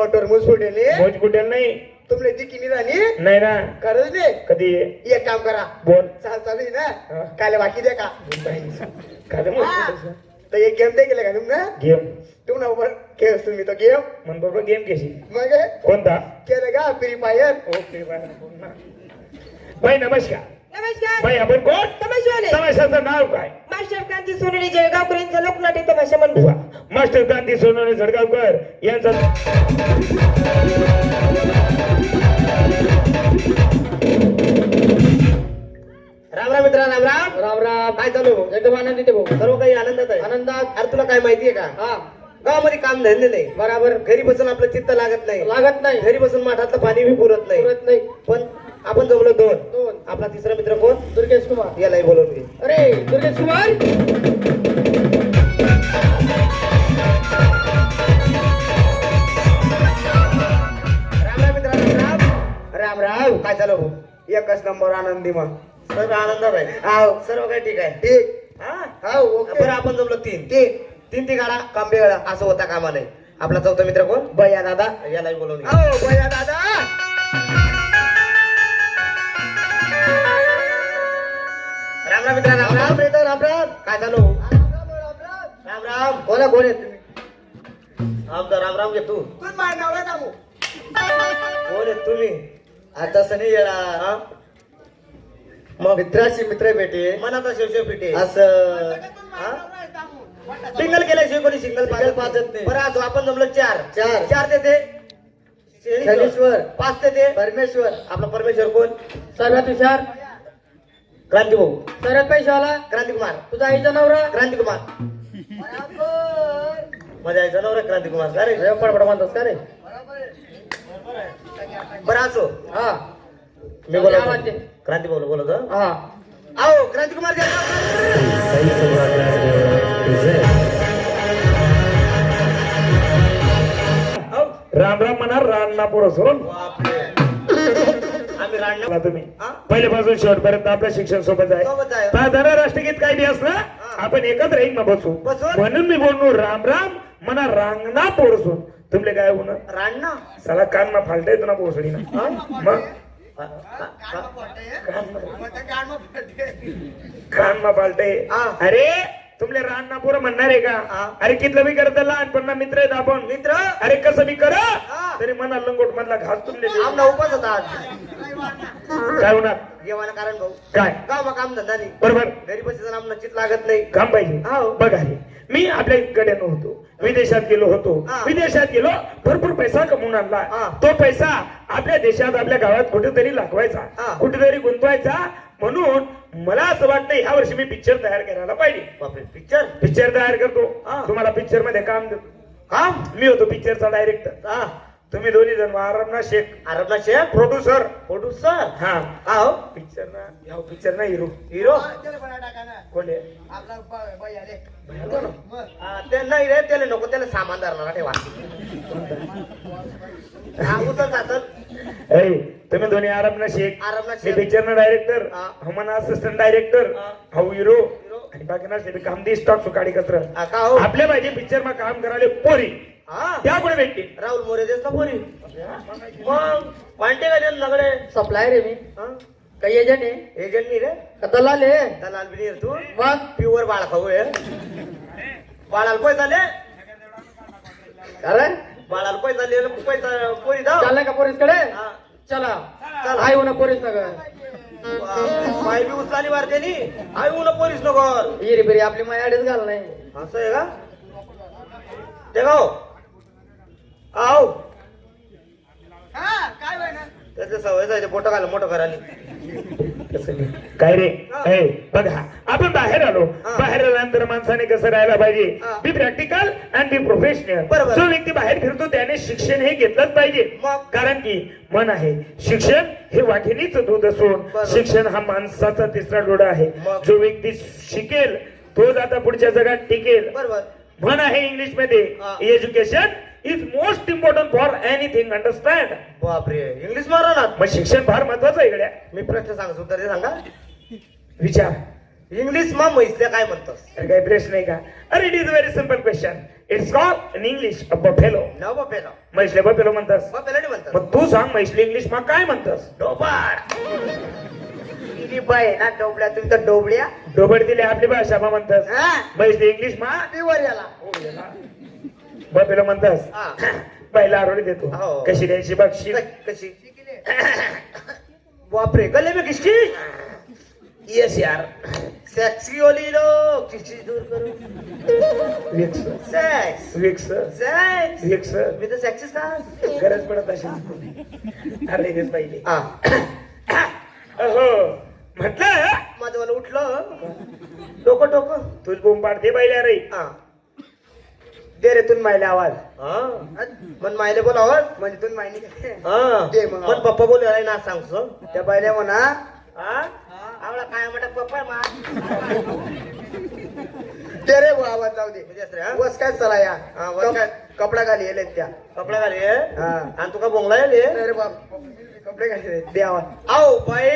Water मुस फुटेले मोज कुठे नाही तुमने ती किनी राणी नाही ना खरंच नाही कधी एक काम करा बोल चालू आहे हा. ना काल बाकी दे का काय तर एक गेम दे केलं का तुमने गेम तुम ना खेळ तुम्ही तो गेम म्हण बरोबर गेम कशी मग कोणता केलं का फ्री फायर ओके बाई नमस्कार नमस्कार बाई आपण कोण तमाशावाले तमाशाचं नाव काय मास्टर क्रांती सोनेरी जळगावकरांचा लोकनाट्य तमाशा म्हणतो वा. मास्टर क्रांती सोनवणे जळगावकर यांचा राम राम मित्रा राम राम राम राम. काय चालू भाऊ? एकदम आनंदित आहे भाऊ. सर्व काही आनंदात आहे आनंदात. अरे तुला काय माहितीये का हा गावामध्ये काम धंदे नाही बराबर. घरी बसून आपलं चित्त लागत नाही लागत नाही. घरी बसून माठातलं पाणी बी पुरत नाही पुरत नाही. पण आपण जमलो दोन दोन. आपला तिसरा मित्र कोण दुर्गेश कुमार. यालाही बोलवून घे अरे दुर्गेश कुमार. राम राम मित्रा राम राम राम राम काय चालू भाऊ? एकच नंबर आनंदी मग सर्व आनंदात आहे हाव सर्व काही ठीक आहे ठीक हा ओके बरं आपण जमलो तीन तीन ती गाडा कांबे गाडा असं होता कामा नाही आपला चौथा मित्र कोण बया दादा यालाही बोलवून घे हो बया दादा राम राम मित्रा राम राम मित्र राम राम काय चालू राम राम कोण आहे तुम्ही आमचा राम राम घे तू कोण आहे तुम्ही आता सनी येळा मग मित्राशी मित्र भेटे मनाचा शेवशेव पिटे असं सिंगल केल्याशिवाय कोणी सिंगल पाचत नाही बरं असो आपण जमलो चार चार चार देते शनीश्वर पाच देते परमेश्वर आपला परमेश्वर कोण सर्वात हुशार. क्रांती भाऊ सर्वात पैशावाला. क्रांती कुमार तुझा आईचा नवरा. क्रांती कुमार माझ्या आईचा नवरा क्रांती कुमार का रे पडपड म्हणतोस का रे. बरं असो हा मी बोलतो क्रांती भाऊ बोलतो हा आओ क्रांती कुमार राम राम म्हणा राणा पुरसरून आम्ही राणा तुम्ही हा? पहिल्यापासून शेवटपर्यंत आपलं शिक्षण सोबत आहे सोबत आहे. साधारण राष्ट्रगीत काय बी असलं आपण एकत्र एक ना बसू बसून? म्हणून मी बोललो राम राम म्हणा रांगणा पोरसून तुमले काय होणं राणा साला कान ना फालता येतो ना पोसडी ना मग कान मा फालते हा. अरे तुमले राणा पोरं म्हणणार आहे हा. का अरे कितलं बी करत लहानपणा मित्र आहेत आपण मित्र अरे कसं बी कर हा. तरी मना लंगोट मधला घास तुमले आमना उपास होता आज काय होणार जेवायला कारण भाऊ काय गाव मग काम धंदा नाही बरोबर घरी बसायचं आमना चित लागत नाही काम पाहिजे हो. बघा रे मी आपल्याकडे नव्हतो विदेशात गेलो होतो हा. विदेशात गेलो भरपूर पैसा कमवून हा. आणला तो पैसा आपल्या देशात आपल्या गावात कुठेतरी लागवायचा हा. कुठेतरी गुंतवायचा म्हणून मला असं वाटतं ह्या वर्षी मी पिक्चर तयार करायला पाहिजे बापरे पिक्चर पिक्चर तयार करतो हा. तुम्हाला पिक्चर मध्ये काम देतो काम मी होतो पिक्चरचा डायरेक्टर हा तुम्ही दोन्ही जण आरामना शेख अरबना शेफ प्रोड्युसर प्रोड्युसर हा हो पिक्चर ना ह्या पिक्चर ना हिरो हिरो कोण आहे ते नाही रे त्याला नको त्याला सामान धरणार ठेवा हा उचल जातात ऐ तुम्ही दोन्ही आरामना शेख आरबना मी शेफ पिक्चर ना डायरेक्टर हा. हमना असिस्टंट डायरेक्टर हा. How hero hero. आणि बाकी ना शेबी काम दे स्टॉक सुकाडी कचरा का हो आपल्या पाहिजे पिक्चर मा काम करायला पोरी हा त्या कोणी भेटतील राहुल मोरे देस ना पोरी मग वांटे का देन लगडे सप्लायर आहे मी. काही एजंट आहे एजंट नाही रे का दलाल आहे. दलाल बी नाही रे तू मग प्युअर बाळा खाऊ आहे बाळाला पैसा ले अरे बाळाला पैसा ले पैसा पोरी दाव चाललाय का पोरीस कडे. हा. चला चला. आई होणार पोरीस नगर. पाय बी उचलाली वारते नी आई उन पोलीस नगर हिरी बिरी आपली माय अडीच घाल नाही. असं आहे का ते गाव आव त्याचे सवय जायचे बोट घाल मोठं घराली काय रे हा. ऐ बघा आपण बाहेर आलो हा. बाहेर आल्यानंतर माणसाने कसं राहायला पाहिजे हा. बी प्रॅक्टिकल अँड बी प्रोफेशनल बरोबर. जो व्यक्ती बाहेर फिरतो त्याने शिक्षण हे घेतलंच पाहिजे मग? कारण की मन आहे शिक्षण हे वाघिणीच दूध असून बरोबर. शिक्षण हा माणसाचा तिसरा डोळा आहे मग? जो व्यक्ती शिकेल तोच आता पुढच्या जगात टिकेल बरोबर म्हण आहे इंग्लिश मध्ये हा. Education is most important for anything understand बापरे इंग्लिश मारा ना मग शिक्षण फार महत्वाचं आहे इकड्या मी प्रश्न सांगतो उत्तर दे सांगा विचार इंग्लिश मा म्हैसल्या काय म्हणतोस? अरे काही प्रश्न आहे का? अरे it is very simple question. It's called in English a buffalo. नाव बपेला. म्हैसले बफेलो म्हणतास. बपेला नाही म्हणतात. मग तू सांग म्हैसले इंग्लिश मग काय म्हणतास? डोबाड. इली बाय ना डोबड्या, तुम्ही तर डोबड्या. डोबड दिले आपली भाषा मा म्हणतास. हा. म्हैसले इंग्लिश मा वर याला. बफेलो म्हणतास. हा. पहिला आरोळी देतो. हो. कशी द्यायची बक्षी? कशी? बापरे, गले में किसकी? येस यार. सेक्सी ओली लोग किसी दूर करो. विक्स सेक्स. विक्स सेक्स. विक्स मी तर सेक्सीच का? गरज पडत असेल. अरे हेच पाहिजे. हा. हो म्हटलं माझं मला उठलं. डोकं डोकं. तुझ बोंब पाडते पाहिजे रे. हा. दे रे तुन मायले आवाज. हा. मन मायले बोल आवाज. म्हणजे तुन मायनी. हा. दे मग. मन पप्पा बोल ना सांगतो. त्या बायले म्हणा. हा. आवळा काय म्हणतात पप्पा मा. दे रे भाऊ आवाज जाऊ दे. वस काय चला या. वस काय कपडा घाली येले त्या. कपडा घाली आहे. हा. आणि तुका बोंगला येले. अरे बाप कपडे घाली दे आवाज. आओ बाई.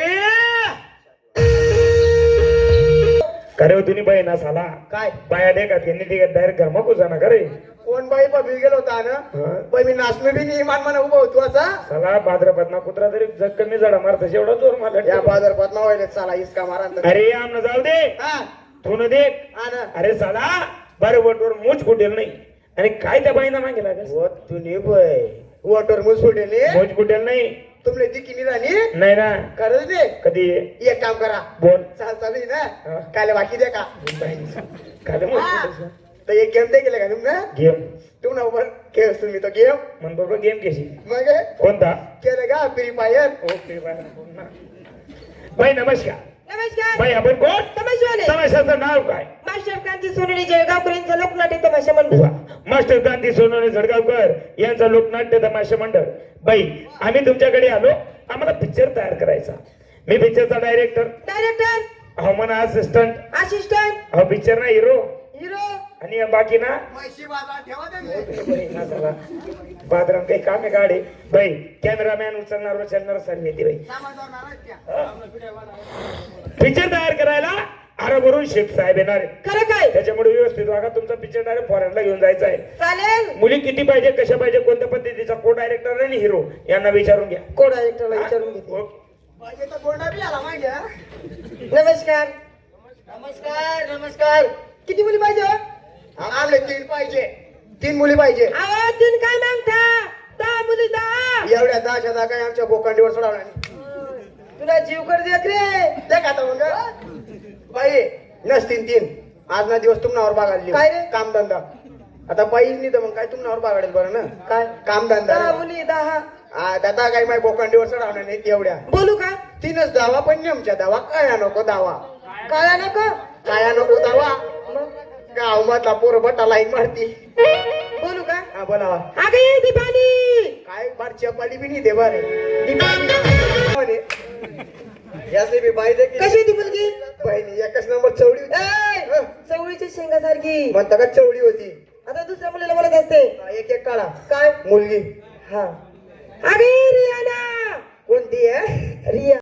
करे तुम्ही बाई ना साला काय बाया दे का त्यांनी ते डायरेक्ट घरमा कुजाना करे. कोण बाई बबी गेलो होता ना. बाई मी नाचलो बी नाही. इमान म्हणा उभा होतो असा. साला भाद्रपदना कुत्रा तरी जग कमी जडा मारता एवढा जोर या मला. बाजारपात ना व्हायला चाला इसका मारा. अरे आमना जाऊ दे. हा. तू न देख. हा ना. अरे साला बरे वटवर मूच फुटेल नाही. आणि काय त्या बाईना मागे लागेल? वो तुने बाई वॉटर मुस फुटेले. मूच फुटेल नाही. तुमले ती किनी राणी नाही ना. करत दे. कधी एक काम करा. बोल. चालू आहे हा. ना. काल बाकी दे का. काय तर एक गेम दे केले का तुमने. गेम तुम ना उभर खेळ तुम्ही तो गेम. म्हण बरोबर गेम कशी मग कोणता? केले का फ्री फायर. ओके बाई नमस्कार. नमस्कार. बाई आपण कोण? तमाशेवाले. तमाशाचं नाव काय? मास्टर क्रांती सोनवणे जळगावकरांचा लोकनाट्य तमाशा मंडळ. वा. मास्टर क्रांती सोनवणे जळगावकर यांचा लोकनाट्य तमाशा मंडळ. बाई आम्ही तुमच्याकडे आलो. आम्हाला पिक्चर तयार करायचा. मी पिक्चरचा डायरेक्टर. डायरेक्टर. अहो म्हणा असिस्टंट. असिस्टंट. अहो पिक्चर ना हिरो. हिरो. आणि बाकी ना बादराम काही काम आहे गाडी. बाई कॅमेरामॅन उचलणार उचलणार सर्व येते बाई. पिक्चर तयार करायला आराबरून शेख साहेब येणार आहे. खरं काय? त्याच्यामुळे व्यवस्थित वागा. तुमचा पिक्चर डायरेक्ट फॉरेनला घेऊन जायचा आहे. चालेल. मुली किती पाहिजे कशा पाहिजे कोणत्या पद्धतीचा को डायरेक्टर आणि हिरो यांना विचारून घ्या. को डायरेक्टरला विचारून घेते. ओके. नमस्कार. नमस्कार नमस्कार. किती मुली पाहिजे? आमले 3 पाहिजे. 3 मुली पाहिजे. आवा 3 काय मागता? 10 मुली 10. एवढ्या 10 काय आमच्या गोकांडीवर सोडवला नाही. तुला जीव कर देख रे. ते का आता मग बाई नसतील 3. आज ना दिवस तुम्हावर बागाडली. काय रे? कामधंदा. आता पाहिजे नाही तर मग काय तुम्हावर बागाडेल बरं ना. काय? कामधंदा. 10 मुली 10. दादा काही माझ्या गोकांडीवर चढवणार नाही एवढ्या. बोलू का? 3च दावा पण नेमच्या दावा. काया नको दावा. काळा नको. काया नको दावा. गाव मधला पोर बटा लाईन मारती. बोलू का? हा बोलावा. अगं ये दीपाली. काय बार चपाली बी नाही दे बरे. याचे बी पाहिजे की कशी ती मुलगी? बहिणी एकच नंबर चवडी होती. चवळीच्या शेंगासारखी. म्हणता का चवडी होती. आता दुसऱ्या मुलीला बोलत असते. एक काढा. काय? मुलगी. हा. अगे रियाना. कोणती आहे? रिया.